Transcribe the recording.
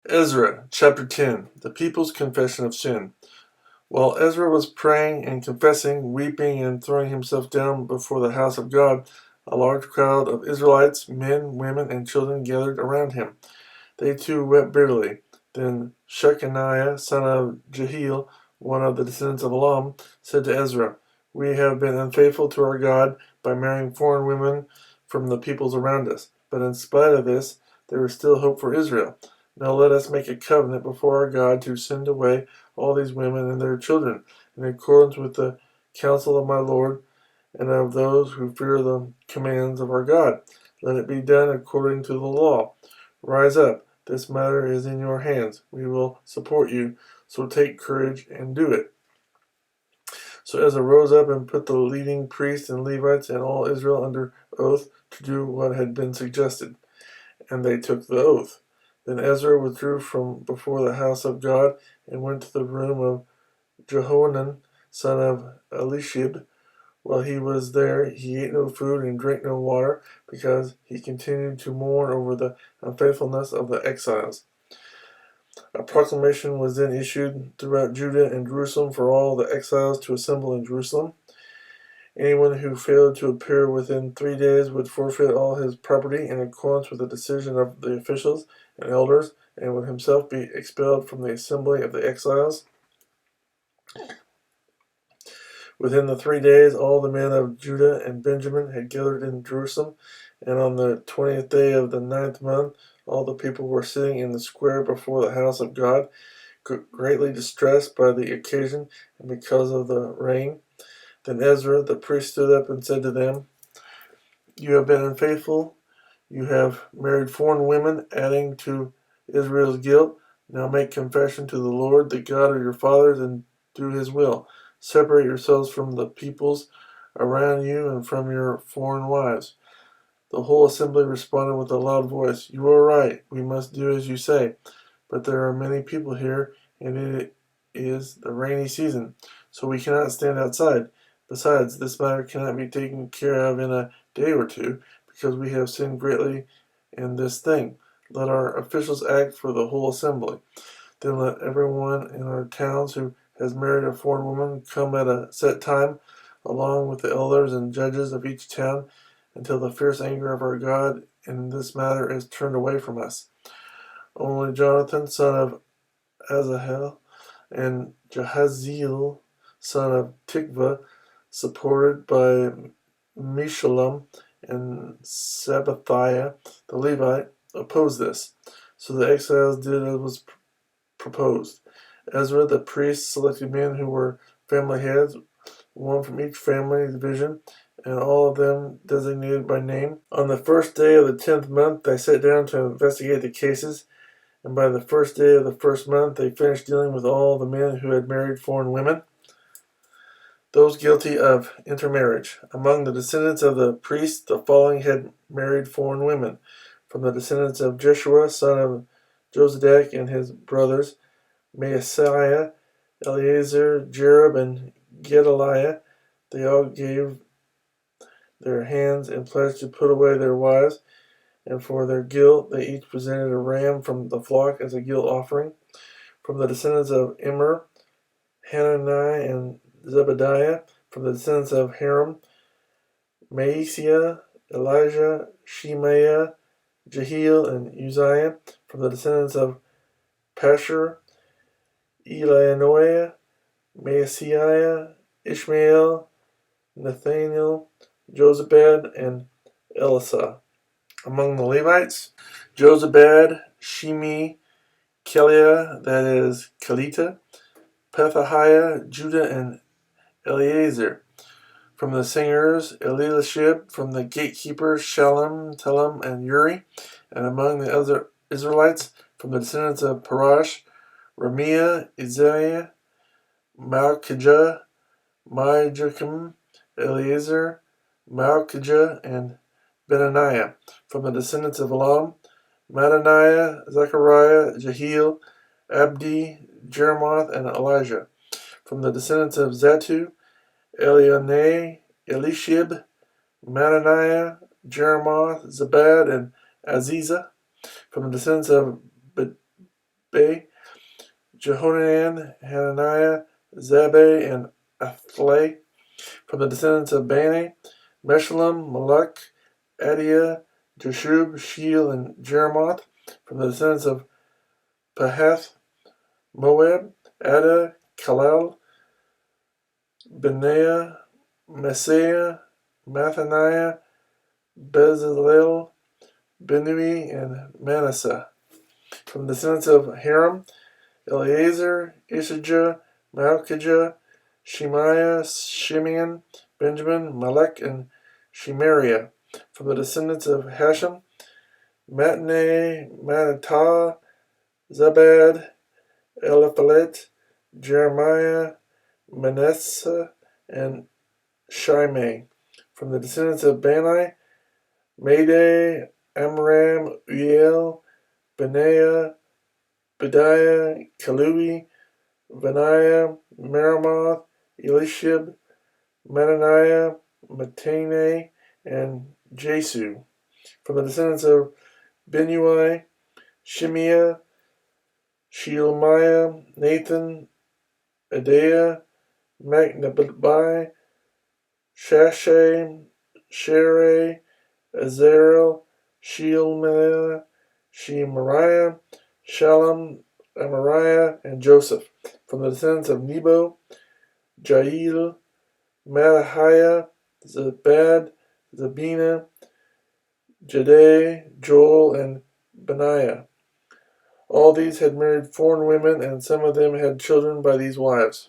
Ezra, chapter 10, the people's confession of sin. While Ezra was praying and confessing, weeping and throwing himself down before the house of God, a large crowd of Israelites, men, women, and children gathered around him. They too wept bitterly. Then Shechaniah, son of Jehiel, one of the descendants of Elam, said to Ezra, "We have been unfaithful to our God by marrying foreign women from the peoples around us. But in spite of this, there is still hope for Israel. Now let us make a covenant before our God to send away all these women and their children, in accordance with the counsel of my Lord and of those who fear the commands of our God. Let it be done according to the law. Rise up, this matter is in your hands. We will support you, so take courage and do it." So Ezra rose up and put the leading priests and Levites and all Israel under oath to do what had been suggested. And they took the oath. Then Ezra withdrew from before the house of God and went to the room of Jehohanan, son of Elishib. While he was there, he ate no food and drank no water, because he continued to mourn over the unfaithfulness of the exiles. A proclamation was then issued throughout Judah and Jerusalem for all the exiles to assemble in Jerusalem. Anyone who failed to appear within 3 days would forfeit all his property in accordance with the decision of the officials and elders, and would himself be expelled from the assembly of the exiles. Within the 3 days, all the men of Judah and Benjamin had gathered in Jerusalem, and on the 20th day of the 9th month, all the people were sitting in the square before the house of God, greatly distressed by the occasion and because of the rain. Then Ezra the priest stood up and said to them, "You have been unfaithful. You have married foreign women, adding to Israel's guilt. Now make confession to the Lord, the God of your fathers, and do his will. Separate yourselves from the peoples around you and from your foreign wives." The whole assembly responded with a loud voice, "You are right. We must do as you say. But there are many people here, and it is the rainy season, so we cannot stand outside. Besides, this matter cannot be taken care of in a day or two, because we have sinned greatly in this thing. Let our officials act for the whole assembly. Then let everyone in our towns who has married a foreign woman come at a set time, along with the elders and judges of each town, until the fierce anger of our God in this matter is turned away from us." Only Jonathan, son of Asahel, and Jahaziel, son of Tikvah, supported by Meshullam and Sabbathiah the Levite, opposed this. So the exiles did as was proposed. Ezra the priest selected men who were family heads, one from each family division, and all of them designated by name. On the first day of the 10th month, they sat down to investigate the cases, and by the first day of the first month, they finished dealing with all the men who had married foreign women, those guilty of intermarriage. Among the descendants of the priests, the following had married foreign women: from the descendants of Jeshua, son of Jozadak, and his brothers, Maaseiah, Eleazar, Jerub, and Gedaliah. They all gave their hands and pledged to put away their wives, and for their guilt they each presented a ram from the flock as a guilt offering. From the descendants of Immer, Hanani and Zebediah. From the descendants of Haram, Maaseiah, Elijah, Shemaiah, Jehiel, and Uzziah. From the descendants of Pashur, Elioenai, Maaseiah, Ishmael, Nathaniel, Jozabad, and Elisah. Among the Levites, Jozabad, Shimi, Keliah, that is, Kelita, Pethahiah, Judah, and Eleazar. From the singers, Eliashib. From the gatekeepers, Shalom, Telem, and Uri. And among the other Israelites, from the descendants of Parash, Ramiah, Isaiah, Malchijah, Maijachim, Eleazar, Malchijah, and Benaniah. From the descendants of Elam, Mattaniah, Zechariah, Jehiel, Abdi, Jeremoth, and Elijah. From the descendants of Zatu, Elionai, Elishib, Mattaniah, Jeremoth, Zabad, and Aziza. From the descendants of Jehohanan, Hananiah, Zabbai, and Athlai. From the descendants of Bani, Meshullam, Malach, Adiah, Jashub, Sheel, and Jeremoth. From the descendants of Pahath, Moab, Ada, Kalal, Benaiah, Messiah, Mathaniah, Bezalel, Benui, and Manasseh. From the descendants of Haram, Eleazar, Ishijah, Malchijah, Shemaiah, Shimeon, Benjamin, Malek, and Shemariah. From the descendants of Hashem, Matnai, Manatah, Zabad, Eliphalet, Jeremiah, Manasseh, and Shimei. From the descendants of Bani, Madai, Amram, Uziel, Benaiah, Bediah, Kalui, Benaiah, Meremoth, Elishib, Mataniah, Matane, and Jesu. From the descendants of Benui, Shemiah, Shelemiah, Nathan, Adaiah, Macnabai, Shashai, Sherei, Azarel, Shealmiah, Shemariah, Shalom, Amariah, and Joseph. From the descendants of Nebo, Jael, Mattaniah, Zabad, Zabina, Jadai, Joel, and Benaiah. All these had married foreign women, and some of them had children by these wives.